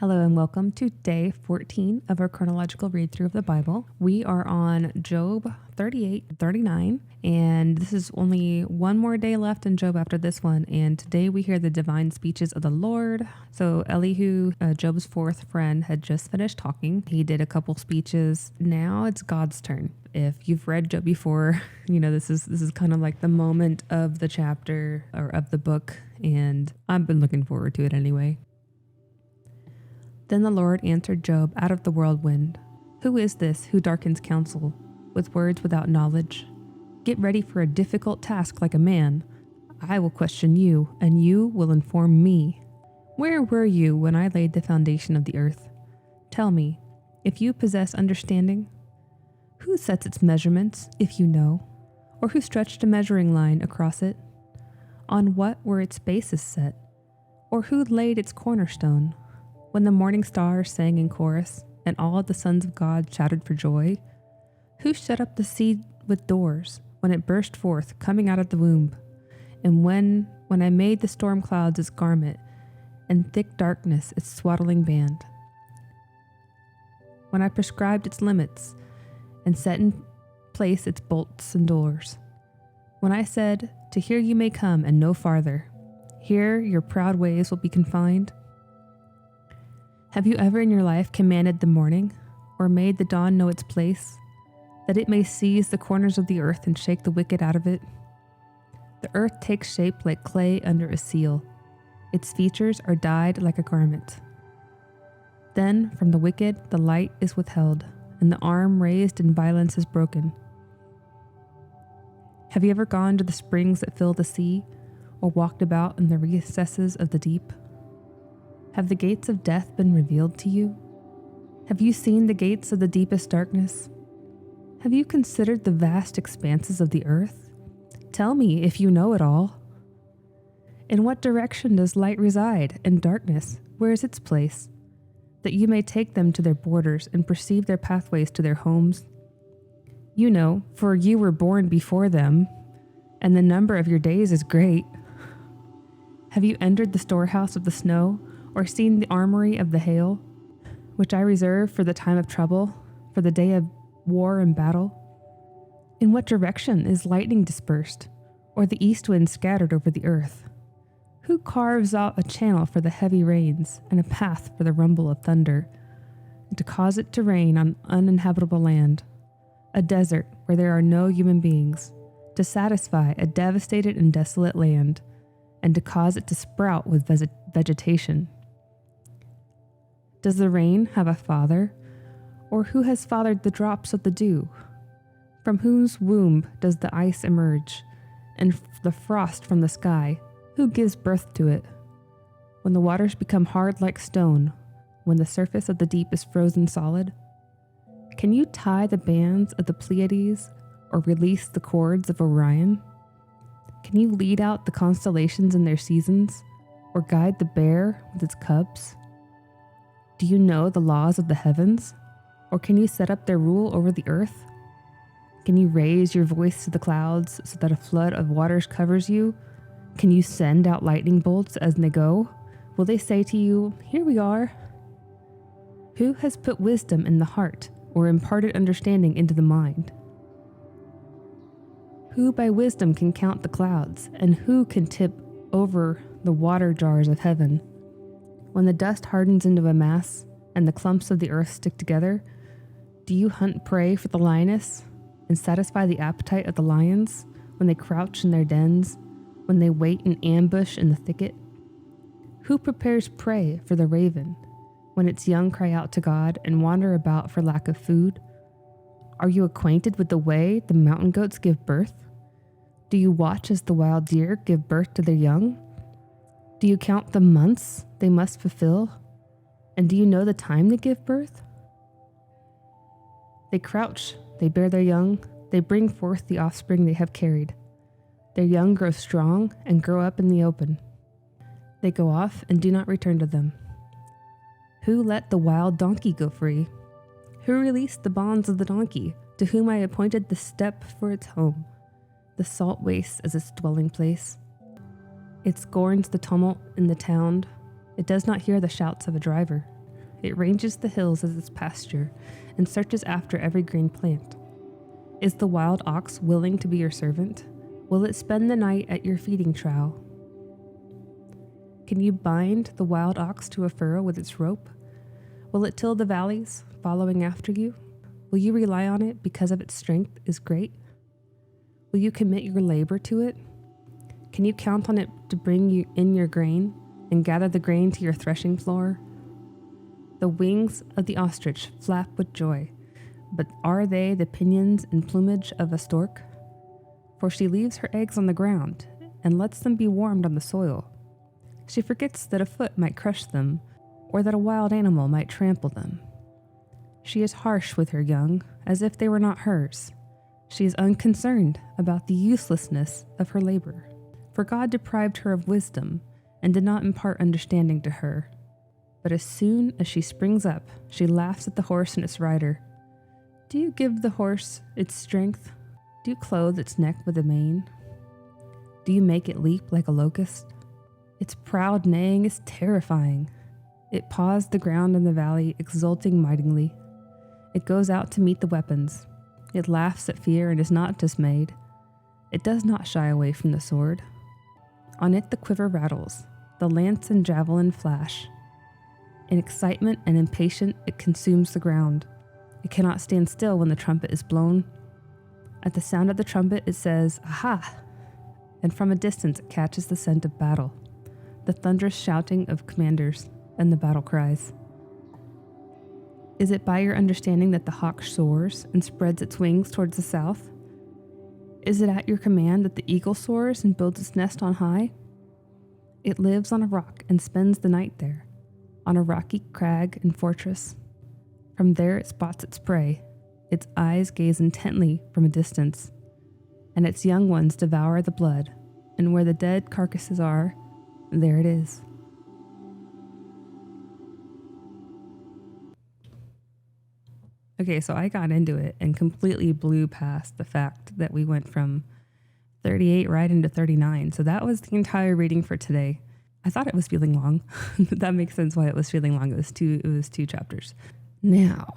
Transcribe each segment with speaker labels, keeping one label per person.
Speaker 1: Hello and welcome to day 14 of our chronological read through of the Bible. We are on Job 38 and 39, and this is only one more day left in Job after this one. And today we hear the divine speeches of the Lord. So Elihu, Job's fourth friend, had just finished talking. He did a couple speeches. Now it's God's turn. If you've read Job before, you know this is kind of like the moment of the chapter or of the book, and I've been looking forward to it anyway. Then the Lord answered Job out of the whirlwind. Who is this who darkens counsel with words without knowledge? Get ready for a difficult task like a man. I will question you, and you will inform me. Where were you when I laid the foundation of the earth? Tell me, if you possess understanding. Who sets its measurements, if you know? Or who stretched a measuring line across it? On what were its bases set? Or who laid its cornerstone? When the morning stars sang in chorus, and all the sons of God shouted for joy? Who shut up the sea with doors, when it burst forth, coming out of the womb? And when I made the storm clouds its garment, and thick darkness its swaddling band? When I prescribed its limits, and set in place its bolts and doors? When I said, to here you may come, and no farther. Here your proud ways will be confined. Have you ever in your life commanded the morning, or made the dawn know its place, that it may seize the corners of the earth and shake the wicked out of it? The earth takes shape like clay under a seal. Its features are dyed like a garment. Then from the wicked the light is withheld, and the arm raised in violence is broken. Have you ever gone to the springs that fill the sea, or walked about in the recesses of the deep? Have the gates of death been revealed to you? Have you seen the gates of the deepest darkness? Have you considered the vast expanses of the earth? Tell me if you know it all. In what direction does light reside, and darkness, where is its place? That you may take them to their borders and perceive their pathways to their homes. You know, for you were born before them, and the number of your days is great. Have you entered the storehouse of the snow, or seen the armory of the hail, which I reserve for the time of trouble, for the day of war and battle? In what direction is lightning dispersed, or the east wind scattered over the earth? Who carves out a channel for the heavy rains, and a path for the rumble of thunder, and to cause it to rain on uninhabitable land, a desert where there are no human beings, to satisfy a devastated and desolate land, and to cause it to sprout with vegetation? Does the rain have a father, or who has fathered the drops of the dew? From whose womb does the ice emerge, and the frost from the sky? Who gives birth to it? When the waters become hard like stone, when the surface of the deep is frozen solid? Can you tie the bands of the Pleiades, or release the cords of Orion? Can you lead out the constellations in their seasons, or guide the bear with its cubs? Do you know the laws of the heavens, or can you set up their rule over the earth? Can you raise your voice to the clouds so that a flood of waters covers you? Can you send out lightning bolts as they go? Will they say to you, here we are? Who has put wisdom in the heart, or imparted understanding into the mind? Who by wisdom can count the clouds, and who can tip over the water jars of heaven? When the dust hardens into a mass, and the clumps of the earth stick together, do you hunt prey for the lioness, and satisfy the appetite of the lions, when they crouch in their dens, when they wait in ambush in the thicket? Who prepares prey for the raven, when its young cry out to God and wander about for lack of food? Are you acquainted with the way the mountain goats give birth? Do you watch as the wild deer give birth to their young? Do you count the months they must fulfill? And do you know the time they give birth? They crouch, they bear their young, they bring forth the offspring they have carried. Their young grow strong and grow up in the open. They go off and do not return to them. Who let the wild donkey go free? Who released the bonds of the donkey, to whom I appointed the steppe for its home, the salt waste as its dwelling place? It scorns the tumult in the town. It does not hear the shouts of a driver. It ranges the hills as its pasture and searches after every green plant. Is the wild ox willing to be your servant? Will it spend the night at your feeding trough? Can you bind the wild ox to a furrow with its rope? Will it till the valleys, following after you? Will you rely on it because of its strength is great? Will you commit your labor to it? Can you count on it to bring you in your grain and gather the grain to your threshing floor? The wings of the ostrich flap with joy, but are they the pinions and plumage of a stork? For she leaves her eggs on the ground and lets them be warmed on the soil. She forgets that a foot might crush them, or that a wild animal might trample them. She is harsh with her young, as if they were not hers. She is unconcerned about the uselessness of her labor. For God deprived her of wisdom, and did not impart understanding to her. But as soon as she springs up, she laughs at the horse and its rider. Do you give the horse its strength? Do you clothe its neck with a mane? Do you make it leap like a locust? Its proud neighing is terrifying. It paws the ground in the valley, exulting mightily. It goes out to meet the weapons. It laughs at fear and is not dismayed. It does not shy away from the sword. On it the quiver rattles, the lance and javelin flash. In excitement and impatient, it consumes the ground. It cannot stand still when the trumpet is blown. At the sound of the trumpet, it says, "Aha!" And from a distance, it catches the scent of battle, the thunderous shouting of commanders, and the battle cries. Is it by your understanding that the hawk soars and spreads its wings towards the south? Is it at your command that the eagle soars and builds its nest on high? It lives on a rock and spends the night there, on a rocky crag and fortress. From there it spots its prey. Its eyes gaze intently from a distance, and its young ones devour the blood, and where the dead carcasses are, there it is. Okay, so I got into it and completely blew past the fact that we went from 38 right into 39. So that was the entire reading for today. I thought it was feeling long. That makes sense why it was feeling long. It was two chapters. Now,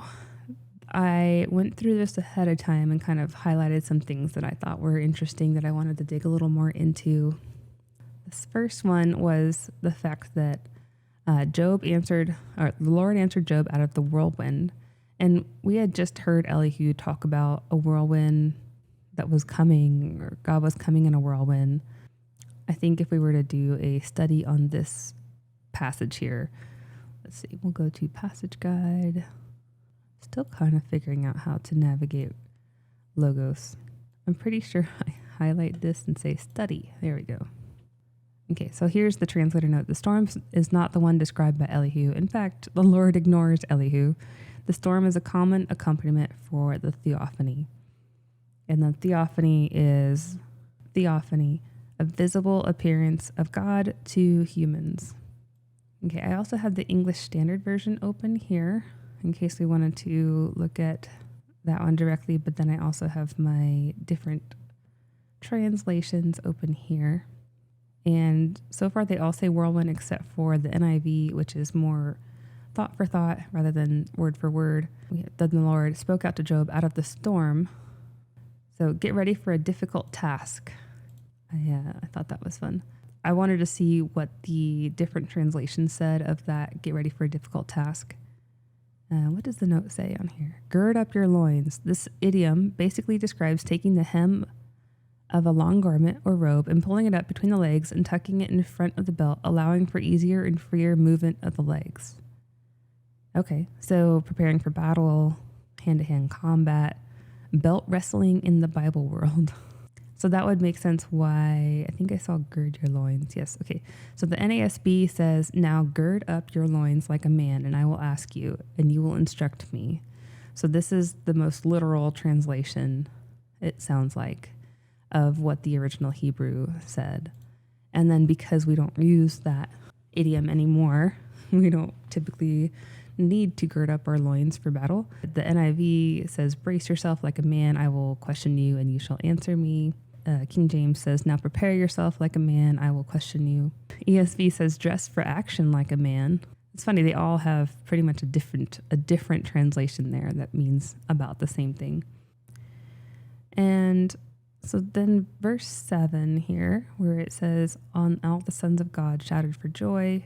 Speaker 1: I went through this ahead of time and kind of highlighted some things that I thought were interesting that I wanted to dig a little more into. This first one was the fact that the Lord answered Job out of the whirlwind. And we had just heard Elihu talk about a whirlwind that was coming, or God was coming in a whirlwind. I think if we were to do a study on this passage here, let's see, we'll go to passage guide. Still kind of figuring out how to navigate Logos. I'm pretty sure I highlight this and say study. There we go. Okay, so here's the translator note. The storm is not the one described by Elihu. In fact, the Lord ignores Elihu. The storm is a common accompaniment for the theophany. And the theophany is a visible appearance of God to humans. Okay, I also have the English Standard Version open here in case we wanted to look at that one directly, but then I also have my different translations open here. And so far they all say whirlwind except for the NIV, which is more thought for thought rather than word for word. Then the Lord spoke out to Job out of the storm. So get ready for a difficult task. I thought that was fun. I wanted to see what the different translations said of that. Get ready for a difficult task. What does the note say on here? Gird up your loins. This idiom basically describes taking the hem of a long garment or robe and pulling it up between the legs and tucking it in front of the belt, allowing for easier and freer movement of the legs. Okay, so preparing for battle, hand-to-hand combat, belt wrestling in the Bible world. So that would make sense why, I think I saw gird your loins. Yes, okay. So the NASB says, now gird up your loins like a man, and I will ask you, and you will instruct me. So this is the most literal translation, it sounds like, of what the original Hebrew said. And then because we don't use that idiom anymore, we don't typically need to gird up our loins for battle. The NIV says, brace yourself like a man, I will question you and you shall answer me. King James says, now prepare yourself like a man, I will question you. ESV says, dress for action like a man. It's funny, they all have pretty much a different translation there that means about the same thing. And so then verse 7 here, where it says, on all the sons of God shouted for joy.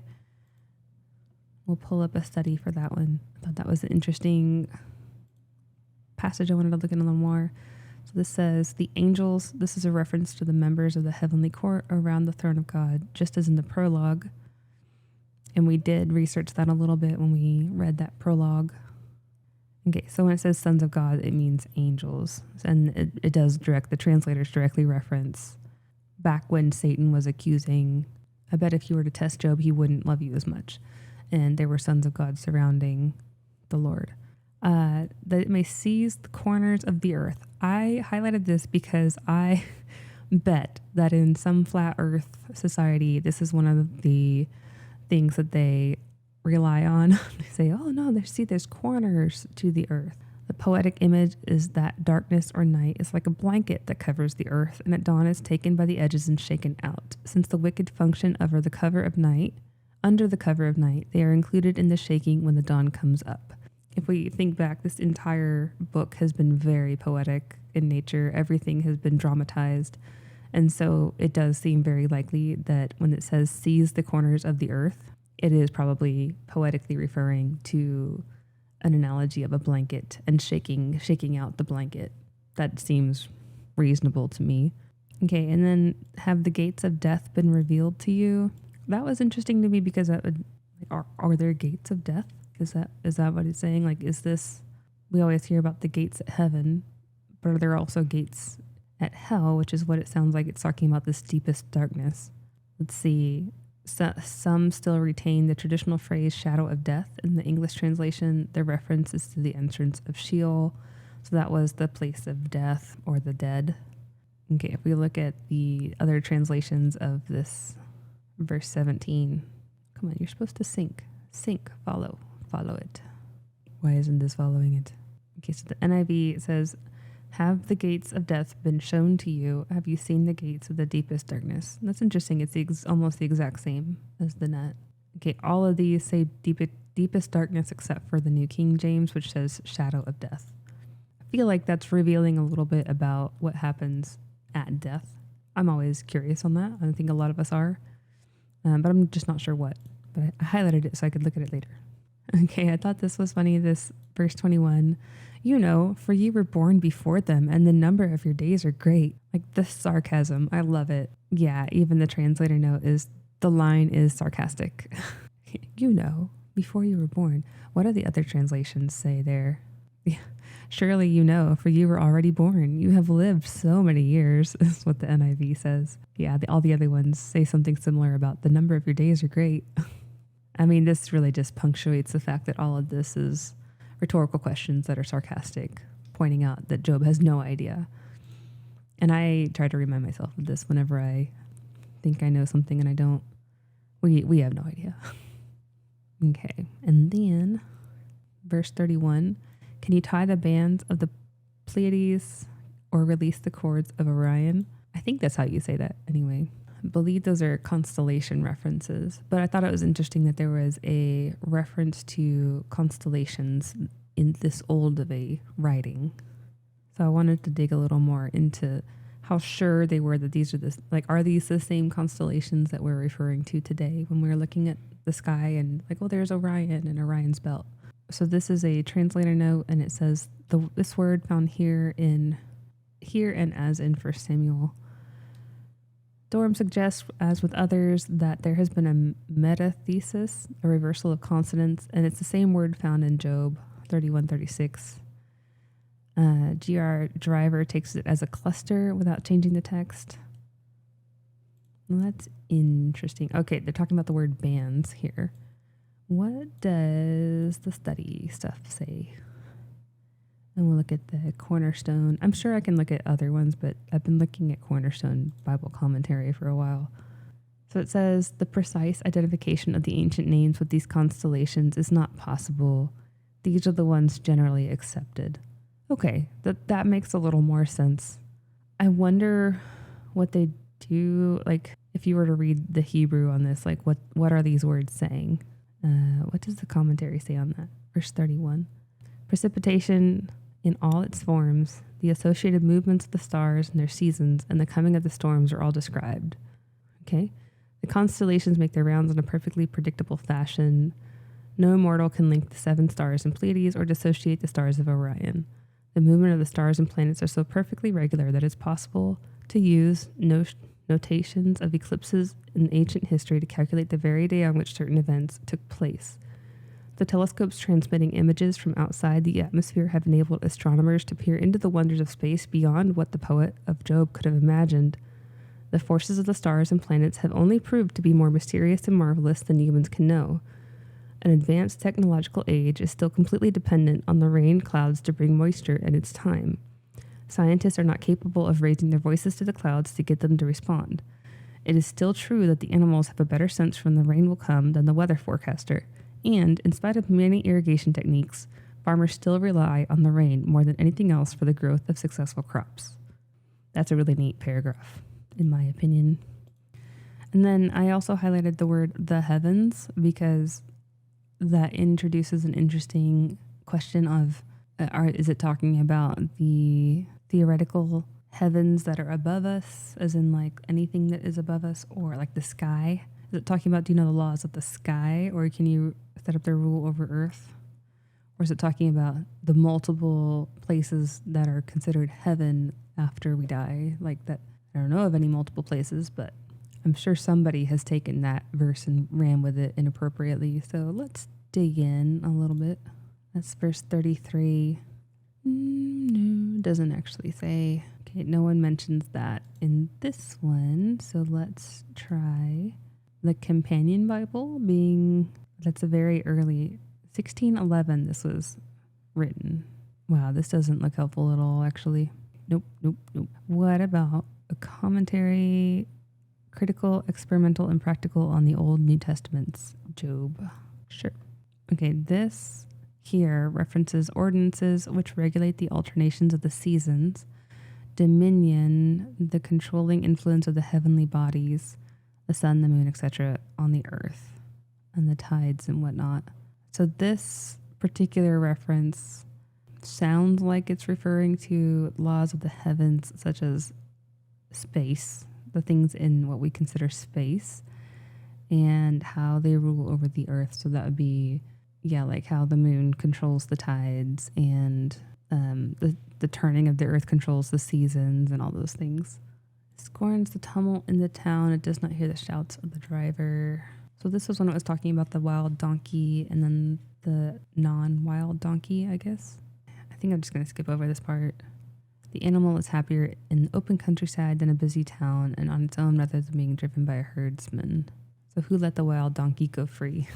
Speaker 1: We'll pull up a study for that one. I thought that was an interesting passage I wanted to look at a little more. So this says, the angels, this is a reference to the members of the heavenly court around the throne of God, just as in the prologue. And we did research that a little bit when we read that prologue. Okay, so when it says sons of God, it means angels. And it does the translators directly reference back when Satan was accusing, I bet if you were to test Job, he wouldn't love you as much. And there were sons of God surrounding the Lord. That it may seize the corners of the earth. I highlighted this because I bet that in some flat earth society, this is one of the things that they rely on. They say, oh no, there's corners to the earth. The poetic image is that darkness or night is like a blanket that covers the earth, and at dawn is taken by the edges and shaken out. Since the wicked function under the cover of night, they are included in the shaking when the dawn comes up. If we think back, this entire book has been very poetic in nature. Everything has been dramatized. And so it does seem very likely that when it says seize the corners of the earth, it is probably poetically referring to an analogy of a blanket and shaking out the blanket. That seems reasonable to me. Okay, and then have the gates of death been revealed to you? That was interesting to me because that would, are there gates of death? Is that what it's saying? Like, is this, we always hear about the gates at heaven, but are there also gates at hell, which is what it sounds like it's talking about, this deepest darkness. Let's see. So, some still retain the traditional phrase shadow of death. In the English translation, the reference is to the entrance of Sheol. So that was the place of death or the dead. Okay, if we look at the other translations of this verse 17, come on, you're supposed to sink, follow it. Why isn't this following it? Okay, so the NIV says, have the gates of death been shown to you? Have you seen the gates of the deepest darkness? And that's interesting. It's almost the exact same as the net. Okay, all of these say deepest darkness except for the New King James, which says shadow of death. I feel like that's revealing a little bit about what happens at death. I'm always curious on that. I think a lot of us are, but I'm just not sure what. But I highlighted it so I could look at it later. Okay, I thought this was funny, this verse 21. You know, for you were born before them, and the number of your days are great. Like the sarcasm, I love it. Yeah, even the translator note is, the line is sarcastic. You know, before you were born. What do the other translations say there? Yeah, surely you know, for you were already born. You have lived so many years, is what the NIV says. Yeah, all the other ones say something similar about the number of your days are great. I mean, this really just punctuates the fact that all of this is rhetorical questions that are sarcastic, pointing out that Job has no idea. And I try to remind myself of this whenever I think I know something and I don't. We have no idea. Okay, and then verse 31, can you tie the bands of the Pleiades or release the cords of Orion? I think that's how you say that anyway. I believe those are constellation references, but I thought it was interesting that there was a reference to constellations in this old of a writing. So I wanted to dig a little more into how sure they were that these are are these the same constellations that we're referring to today when we're looking at the sky and like, oh, there's Orion and Orion's belt. So this is a translator note, and it says this word found here and as in 1 Samuel. Durham suggests, as with others, that there has been a metathesis, a reversal of consonants, and it's the same word found in Job 31:36. G.R. Driver takes it as a cluster without changing the text. Well, that's interesting. Okay, they're talking about the word bands here. What does the study stuff say? And we'll look at the Cornerstone. I'm sure I can look at other ones, but I've been looking at Cornerstone Bible commentary for a while. So it says, the precise identification of the ancient names with these constellations is not possible. These are the ones generally accepted. Okay, that makes a little more sense. I wonder what they do, like if you were to read the Hebrew on this, like what are these words saying? What does the commentary say on that? Verse 31. Precipitation in all its forms, the associated movements of the stars and their seasons, and the coming of the storms are all described. Okay? The constellations make their rounds in a perfectly predictable fashion. No mortal can link the 7 stars in Pleiades or dissociate the stars of Orion. The movement of the stars and planets are so perfectly regular that it's possible to use notations of eclipses in ancient history to calculate the very day on which certain events took place. The telescopes transmitting images from outside the atmosphere have enabled astronomers to peer into the wonders of space beyond what the poet of Job could have imagined. The forces of the stars and planets have only proved to be more mysterious and marvelous than humans can know. An advanced technological age is still completely dependent on the rain clouds to bring moisture at its time. Scientists are not capable of raising their voices to the clouds to get them to respond. It is still true that the animals have a better sense from the rain will come than the weather forecaster. And, in spite of many irrigation techniques, farmers still rely on the rain more than anything else for the growth of successful crops. That's a really neat paragraph, in my opinion. And then I also highlighted the word the heavens because that introduces an interesting question of, is it talking about the theoretical heavens that are above us, as in like anything that is above us, or like the sky? Is it talking about, do you know the laws of the sky, or can you set up their rule over earth? Or is it talking about the multiple places that are considered heaven after we die? Like that, I don't know of any multiple places, but I'm sure somebody has taken that verse and ran with it inappropriately. So let's dig in a little bit. That's verse 33. No, doesn't actually say. Okay, no one mentions that in this one. So let's try the Companion Bible, that's a very early 1611 this was written. Wow, this doesn't look helpful at all, actually. Nope. What about a commentary, critical, experimental, and practical on the Old New Testaments? Job. Sure. Okay, this here references ordinances which regulate the alternations of the seasons, dominion, the controlling influence of the heavenly bodies, the sun, the moon, etc., on the earth, and the tides and whatnot. So this particular reference sounds like it's referring to laws of the heavens, such as space, the things in what we consider space, and how they rule over the earth. So that would be, like how the moon controls the tides, and the turning of the earth controls the seasons and all those things. Scorns the tumult in the town. It does not hear the shouts of the driver. So this was when it was talking about the wild donkey and then the non-wild donkey, I guess. I think I'm just going to skip over this part. The animal is happier in the open countryside than a busy town and on its own rather than being driven by a herdsman. So who let the wild donkey go free?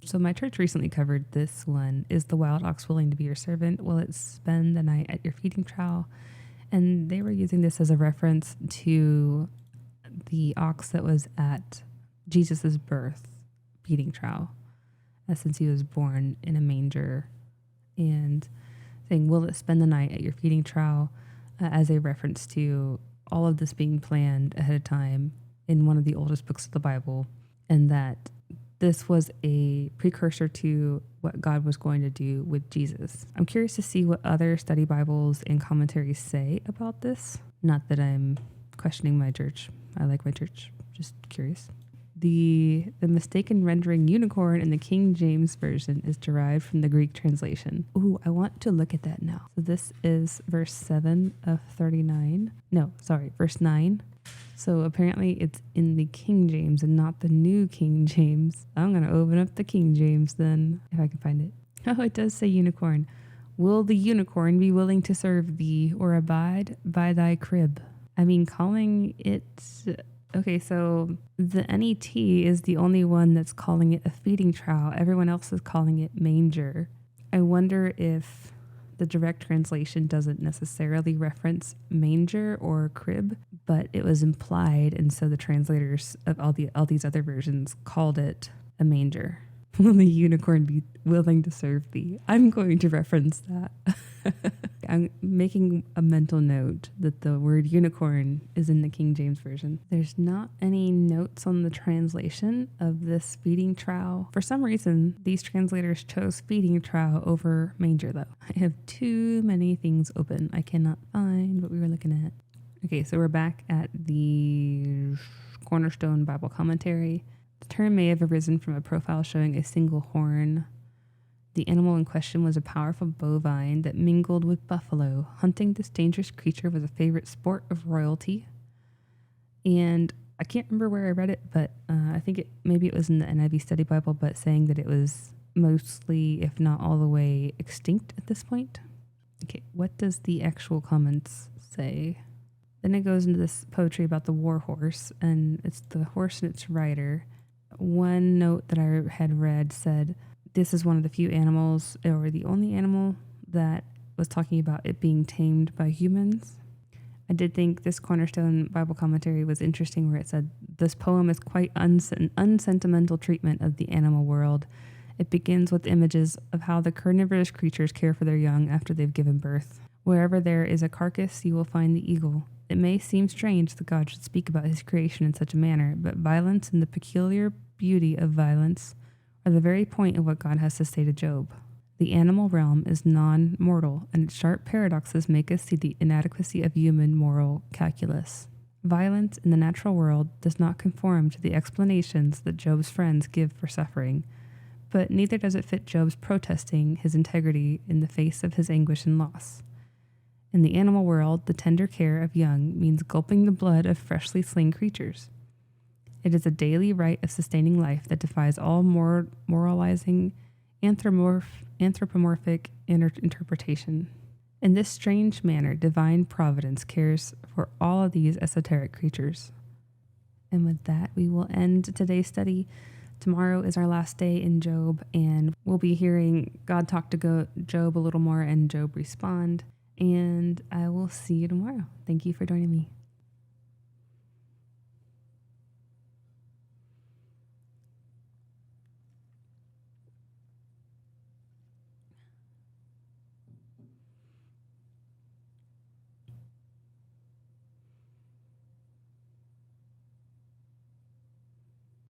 Speaker 1: So my church recently covered this one. Is the wild ox willing to be your servant? Will it spend the night at your feeding trough? And they were using this as a reference to the ox that was at Jesus's birth feeding trough, since he was born in a manger, and saying, will it spend the night at your feeding trough, as a reference to all of this being planned ahead of time in one of the oldest books of the Bible, and that this was a precursor to what God was going to do with Jesus. I'm curious to see what other study Bibles and commentaries say about this. Not that I'm questioning my church. I like my church. Just curious. The mistaken rendering unicorn in the King James Version is derived from the Greek translation. Ooh, I want to look at that now. So this is verse 7 of 39. No, sorry, verse 9. So apparently it's in the King James and not the New King James. I'm going to open up the King James then, if I can find it. Oh, it does say unicorn. Will the unicorn be willing to serve thee or abide by thy crib? I mean, calling it... Okay, so the NET is the only one that's calling it a feeding trough. Everyone else is calling it manger. I wonder if the direct translation doesn't necessarily reference manger or crib, but it was implied, and so the translators of all these other versions called it a manger. Will the unicorn be willing to serve thee? I'm going to reference that. I'm making a mental note that the word unicorn is in the King James Version. There's not any notes on the translation of this feeding trough. For some reason, these translators chose feeding trough over manger, though. I have too many things open. I cannot find what we were looking at. Okay, so we're back at the Cornerstone Bible Commentary. The term may have arisen from a profile showing a single horn. The animal in question was a powerful bovine that mingled with buffalo. Hunting this dangerous creature was a favorite sport of royalty. And I can't remember where I read it, but I think maybe it was in the NIV Study Bible, but saying that it was mostly, if not all the way, extinct at this point. Okay, what does the actual comments say? Then it goes into this poetry about the war horse, and it's the horse and its rider. One note that I had read said, this is one of the few animals, or the only animal, that was talking about it being tamed by humans. I did think this Cornerstone Bible Commentary was interesting, where it said, this poem is quite unsentimental treatment of the animal world. It begins with images of how the carnivorous creatures care for their young after they've given birth. Wherever there is a carcass, you will find the eagle. It may seem strange that God should speak about his creation in such a manner, but violence and the peculiar beauty of violence are the very point of what God has to say to Job. The animal realm is non-mortal, and its sharp paradoxes make us see the inadequacy of human moral calculus. Violence in the natural world does not conform to the explanations that Job's friends give for suffering, but neither does it fit Job's protesting his integrity in the face of his anguish and loss. In the animal world, the tender care of young means gulping the blood of freshly slain creatures. It is a daily rite of sustaining life that defies all moralizing, anthropomorphic interpretation. In this strange manner, divine providence cares for all of these esoteric creatures. And with that, we will end today's study. Tomorrow is our last day in Job, and we'll be hearing God talk to Job a little more and Job respond. And I will see you tomorrow. Thank you for joining me.